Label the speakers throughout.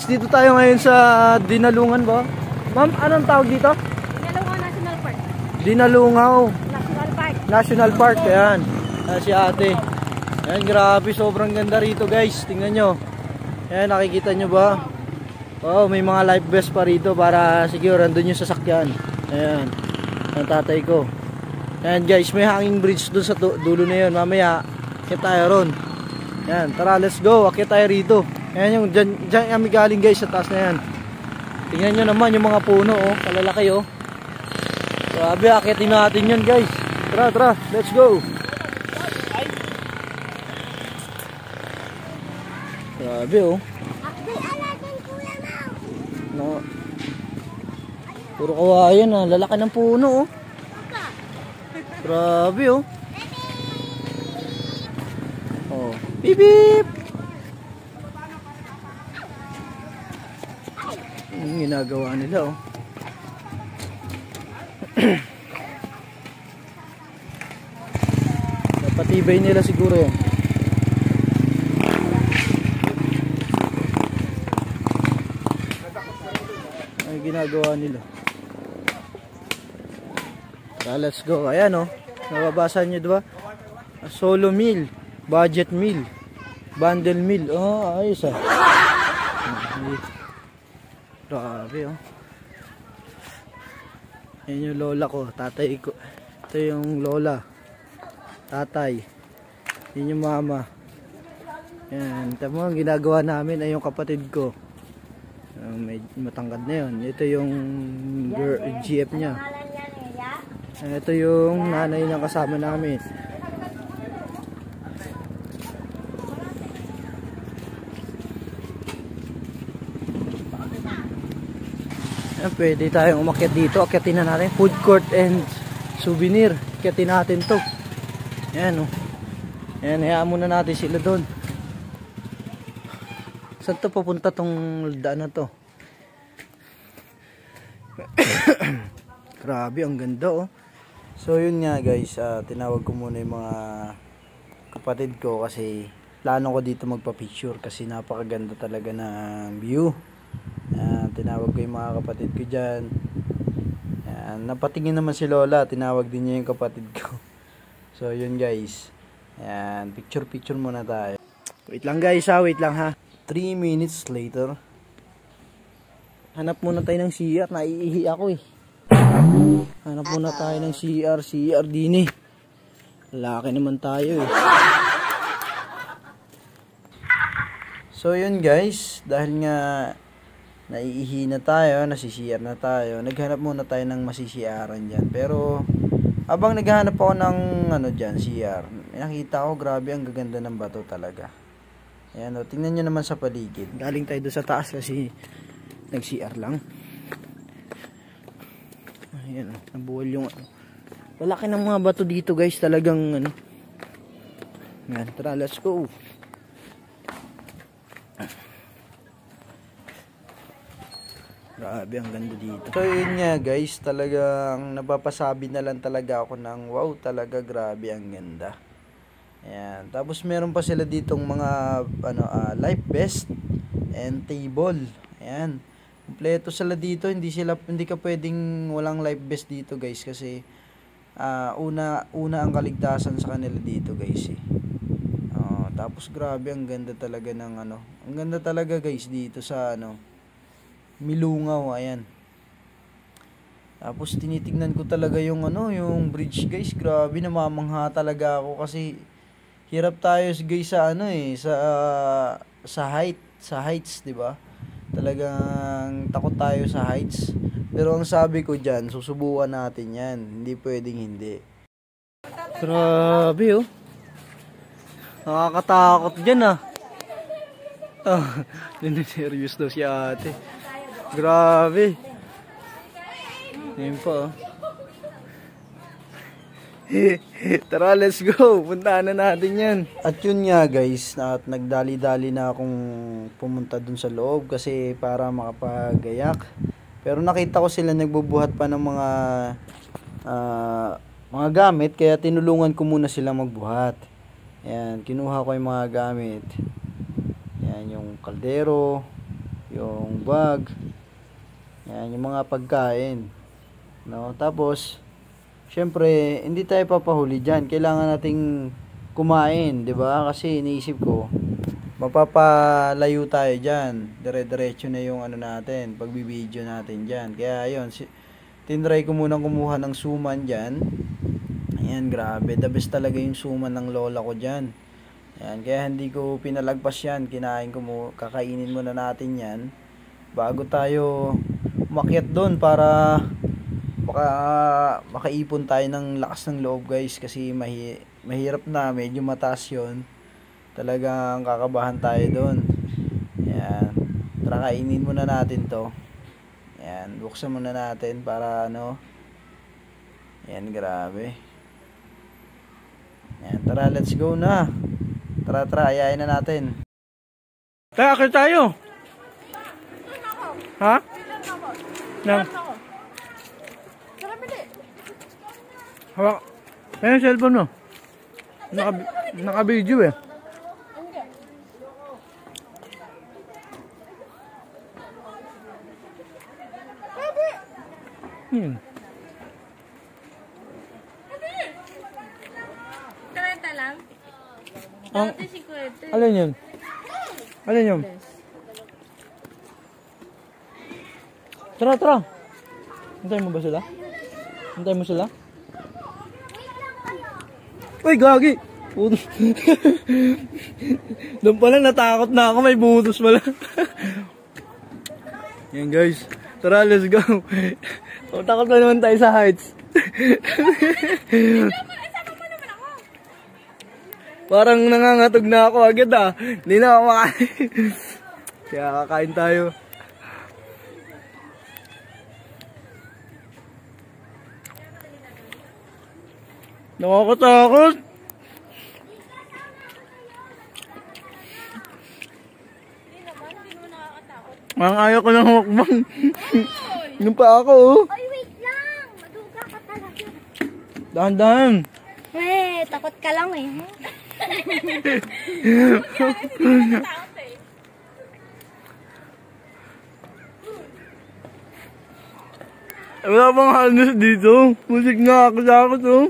Speaker 1: dito tayo ngayon sa Dinalungan ba? Ma'am, anong tawag dito?
Speaker 2: Dinalungaw National Park.
Speaker 1: Dinalungaw
Speaker 2: National Park.
Speaker 1: National Park, ayan. Ayan si ate. Ayan, grabe, sobrang ganda rito guys. Tingnan nyo. Ayan, nakikita nyo ba? Oh, may mga life vest pa rito para secure. Andun yung sasakyan. Ayan, ang tatay ko. Ayan guys, may hanging bridge dun sa dulo na yun. Mamaya, akit tayo ron. Ayan, tara, let's go. Akit tayo rito. Ayan yung, dyan kami galing guys sa taas na yan. Tingnan nyo naman yung mga puno, oh. Kalalaki, oh. Grabe, akitin natin yun guys. Tara, tara, let's go. Grabe, oh. No. Puro kawayan, ah. Lalaki ng puno, oh. Grabe, oh. Oh, beep beep. Yung ginagawa nila, oh. Napatibay nila siguro yan. Ay ginagawa nila. So, let's go. Ayan, oh. Nababasa nyo, diba? Solo meal, budget meal, bundle meal. Oh, ayos, ah. Grabe, oh. Ayan yung lola ko, tatay ko. Ito yung lola, tatay. Yan yung mama. Yan, tamo ang ginagawa namin ay yung kapatid ko. May matangkad na yun. Ito yung GF niya. Ito yung nanay ng kasama namin. Pwede tayong umakyat dito. Akyatin na natin food court and souvenir. Akyatin natin to. Ayan, oh. Ayan, hayaan muna natin sila doon. Saan to papunta tong daan na to? Grabe, ang ganda, oh. So yun nga guys, tinawag ko muna yung mga kapatid ko kasi plano ko dito magpa-picture kasi napakaganda talaga ng view. Tinawag ko yung mga kapatid ko dyan. Ayan, napatingin naman si Lola, tinawag din niya yung kapatid ko. So yun guys, ayan, picture muna tayo. Wait lang guys, ha, wait lang, ha. 3 minutes later. Hanap muna tayo ng CR, naiihi ako, eh. Hanap muna tayo ng CR din, eh. Laki naman tayo, eh. So yun guys, dahil nga naiihi na tayo, nasi-CR na tayo, naghanap muna tayo ng masi-CRan dyan. Pero habang naghahanap ako ng ano dyan, CR, nakita ko grabe ang gaganda ng bato talaga. Ayan, o, tingnan nyo naman sa paligid. Galing tayo doon sa taas kasi nag-CR lang. Ayan, o, nabuhol yung ano. Malaki ng mga bato dito guys, talagang ano. Ayan, tara, let's go. Grabe, ang ganda dito. So yun nga guys, talagang napapasabi na lang talaga ako ng wow, talaga grabe ang ganda. Ayan, tapos meron pa sila ditong mga ano, life vest and table. Ayan, kumpleto sila dito, hindi ka pwedeng walang life vest dito guys kasi una ang kaligtasan sa kanila dito guys, eh. Tapos grabe, ang ganda talaga ng ano. Ang ganda talaga guys dito sa ano, Milungaw, ayan. Tapos tinitingnan ko talaga yung ano, yung bridge guys. Grabe, namamangha talaga ako kasi hirap tayo guys sa ano, eh, sa heights, 'di ba? Talagang takot tayo sa heights. Pero ang sabi ko diyan, susubukan natin 'yan. Hindi pwedeng hindi. Grabe, oh. Nakakatakot diyan, ah. Serious daw si ate. Grabe. Ayun pa, oh. Tara, let's go. Puntahan na natin yan. At yun nga guys, at nagdali-dali na akong pumunta dun sa loob kasi para makapagayak. Pero nakita ko sila nagbubuhat pa ng mga gamit, kaya tinulungan ko muna sila magbuhat. Ayan, kinuha ko yung mga gamit. Ayan, yung kaldero, yung bag. Yan, yung mga pagkain. No? Tapos, syempre, hindi tayo papahuli dyan. Kailangan nating kumain, di ba? Kasi iniisip ko, mapapalayo tayo dyan. Dire-diretso na yung ano natin, pagbibideo natin dyan. Kaya, yun, tinry ko munang kumuha ng suman dyan. Ayan, grabe. The best talaga yung suman ng lola ko dyan. Ayan, kaya hindi ko pinalagpas yan. Kakainin muna natin yan. Bago tayo umakyat doon para makaipon tayo ng lakas ng loob guys. Kasi mahirap na, medyo mataas yun. Talagang kakabahan tayo doon. Ayan, tara kainin muna natin to. Ayan, buksan muna natin para ano. Ayan, grabe. Ayan, tara, let's go na. Tara, ayayin na natin. Tara, akit tayo. Ha? Nang. Hawak. Ayan yung cellphone mo. Naka-video eh.
Speaker 2: Kareta lang?
Speaker 1: Ang,
Speaker 2: Dati si Kuwete.
Speaker 1: alin yun? Alin yun? Tara. Hintayin mo ba sila? Hintayin mo sila? Uy, gagi! Doon pa lang natakot na ako, may butos pala. Yan guys. Tara, let's go. Takot na naman tayo sa heights. Parang nangangatog na ako agad ah. Hindi na ako makain. Kaya kakain tayo. Nakakatakot. Ang ayaw ko ng hukbang. Yung pa ako oh.
Speaker 2: Ay, wait lang! Maduga ka talaga.
Speaker 1: Dahan-dahan.
Speaker 2: Eh, takot ka lang eh.
Speaker 1: Wala bang harness dito? Musik na ako takot oh.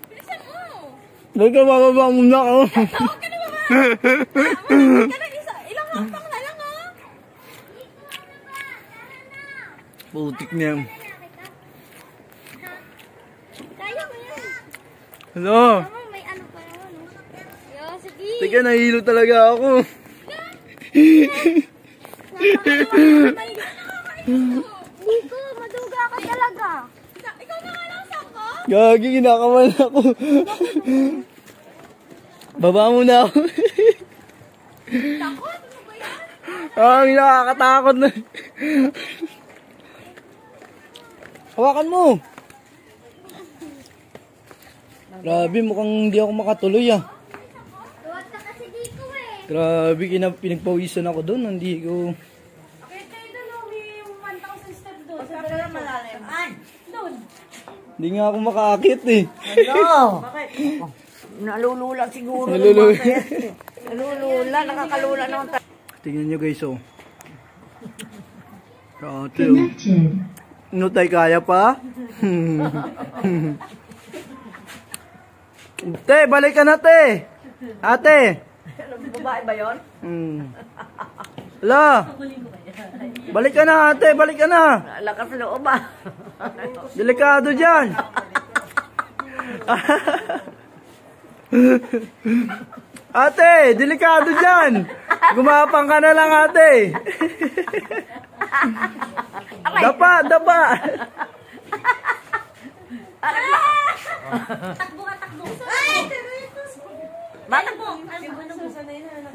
Speaker 2: Bilisan mo!
Speaker 1: Teka, bababa muna ako.
Speaker 2: Huwag ka na baba! Huwag ka na isa. Ilang hakbang na lang ha?
Speaker 1: Putik na yan.
Speaker 2: Kaya mo yan.
Speaker 1: Hello?
Speaker 2: Tama, may ano pa naman. Yo, sige.
Speaker 1: Teka, nahihilo talaga ako.
Speaker 2: Nico, maduga ka talaga. Ikaw na nga lang sako?
Speaker 1: Gagi, kinakaman ako. Baba muna ako.
Speaker 2: Takot? Ano ba yan?
Speaker 1: Ang nakakatakot na. Hawakan mo. Grabe, mukhang hindi ako makatuloy ah.
Speaker 2: Tuwag ka kasi dito eh.
Speaker 1: Grabe, pinagpawisan ako doon. Hindi ko...
Speaker 2: Okay, tayo doon. May 1,000 steps doon. Sa dalam malalim. Ay, doon.
Speaker 1: Hindi nga ako makaakit eh.
Speaker 3: Hello! Bakit? Nalulula siguro.
Speaker 1: Nalulula.
Speaker 3: Nalulula, nakakalula naman tayo.
Speaker 1: Tingnan nyo guys oh. Ate oh. Ano tayo kaya pa? Te, balik ka na te. Ate.
Speaker 3: Babae ba yun?
Speaker 1: Hala. Balik ka na ate, balik ka na.
Speaker 3: Lakas loob ah.
Speaker 1: Delikado dyan. Ate, delikado dyan. Gumapang ka na lang ate. Dapa.
Speaker 2: Takbo ka, takbo. Ay!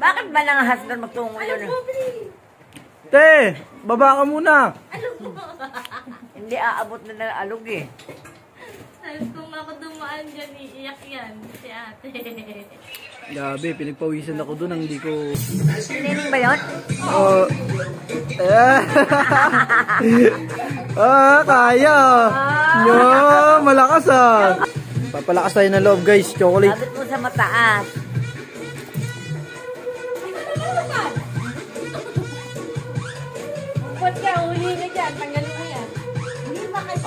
Speaker 3: Bakit ba nangahas doon magtungo yun?
Speaker 1: Te, baba ka muna.
Speaker 3: Hindi aabot na alog eh.
Speaker 2: Kung ako dumaan dyan, iiyak yan. Si ate.
Speaker 1: Grabe, pinagpawisan ako doon, hindi ko...
Speaker 3: Nining ba yun?
Speaker 1: Oh. Kaya. Yo, malakas ah. Papalakas tayo ng loob guys, chocolate.
Speaker 3: Sabit mo sa mataas.
Speaker 2: Dapat ka, huli ka dyan. Tanggalin mo yan.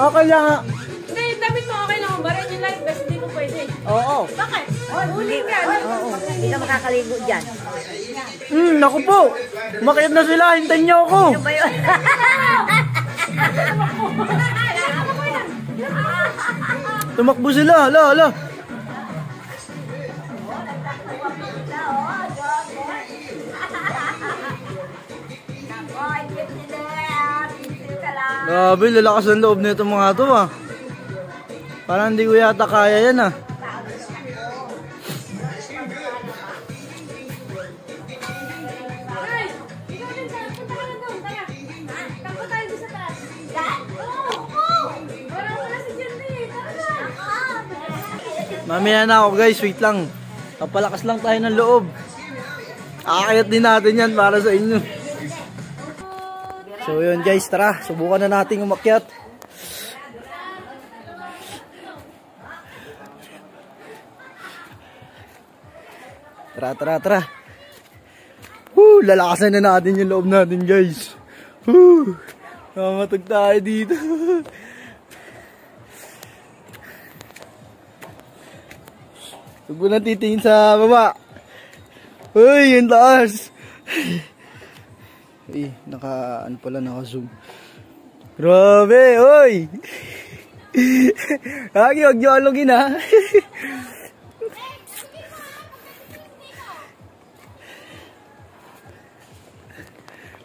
Speaker 1: Okay lang nga.
Speaker 2: Hindi, yung damit mo okay lang. Barin yung life vest, hindi mo pwede.
Speaker 3: Oo.
Speaker 2: Bakit? Huli ka.
Speaker 3: Oo. Hindi ka makakaligo dyan.
Speaker 1: Naku po. Umakyat na sila. Hintayin niyo ako.
Speaker 3: Ano ba yun?
Speaker 1: Tumakbo sila. Hala, hala. Grabe, lalakas ang loob nito mga to ah. Parang hindi ko yata kaya yan ah.
Speaker 2: Ay, ikaw din sa'yo. Punta ka na doon. Tara. Takbo tayo doon sa taas. Oo. Wala si Jenny. Tara na.
Speaker 1: Mamaya na ako guys, wait lang. Papalakas lang tayo ng loob. Aakayat din natin yan para sa inyo. So yun guys, tara. Subukan na natin umakyat. Tara, tara, tara. Lalakasan na natin yung loob natin guys. Mamatag tayo dito. Huwag mo na titingin sa baba. Uy, yung taas. Ano pala, naka-zoom. Grabe, uy. Hagi, huwag nyo alugin ha.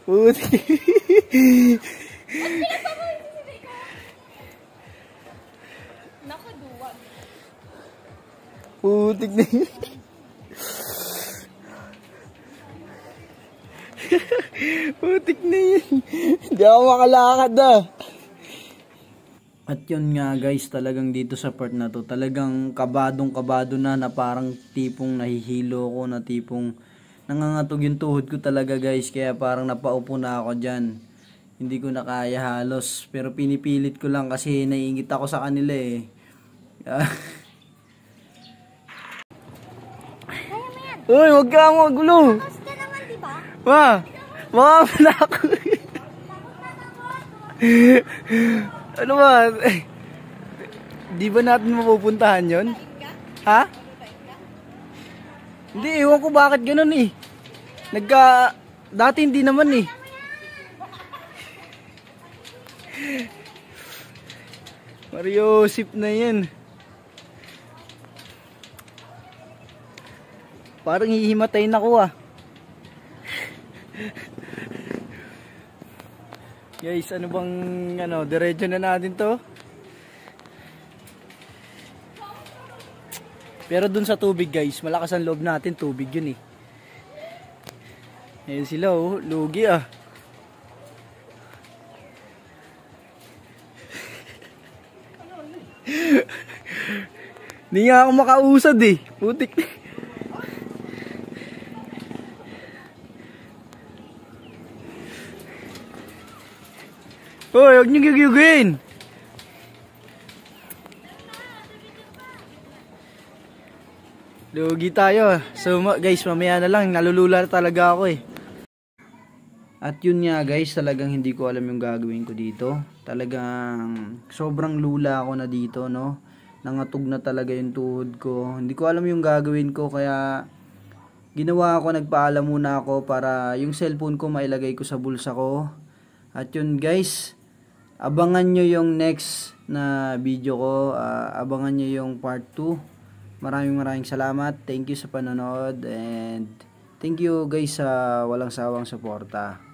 Speaker 1: Puti.
Speaker 2: Nakaduwag.
Speaker 1: Putik na yun. Putik na yun. Hindi ako makalakad ah. At yun nga guys, talagang dito sa part na to, talagang kabadong-kabado na parang tipong nahihilo ko, na tipong nangangatog yung tuhod ko talaga guys. Kaya parang napaupo na ako dyan. Hindi ko na kaya halos. Pero pinipilit ko lang kasi naiingit ako sa kanila eh. Uy, huwag ka magulo.
Speaker 2: Basta naman, di ba?
Speaker 1: Ma, baka na ako. Ano ba? Di ba natin mapupuntahan yon? Ha? Hindi, ewan ko bakit ganun eh. Dati hindi naman eh. Mario, sip na yan. Parang hihimatay na ko ah. Guys, ano bang diretso na natin to? Pero dun sa tubig guys, malakas ang loob natin, tubig yun eh. Ayan sila oh, lugi ah. Hindi nga ako makausad eh, putik. Hoy, huwag niyo gigigin. Lugi tayo. So guys, mamaya na lang. Nalulula talaga ako eh. At yun nga guys, talagang hindi ko alam yung gagawin ko dito. Talagang sobrang lula ako na dito, no? Nangatog na talaga yung tuhod ko. Hindi ko alam yung gagawin ko, kaya ginawa ko, nagpaalam muna ako para yung cellphone ko mailagay ko sa bulsa ko. At yun guys, abangan nyo yung next na video ko. Abangan nyo yung part 2. Maraming salamat. Thank you sa panonood. And thank you guys sa walang sawang suporta.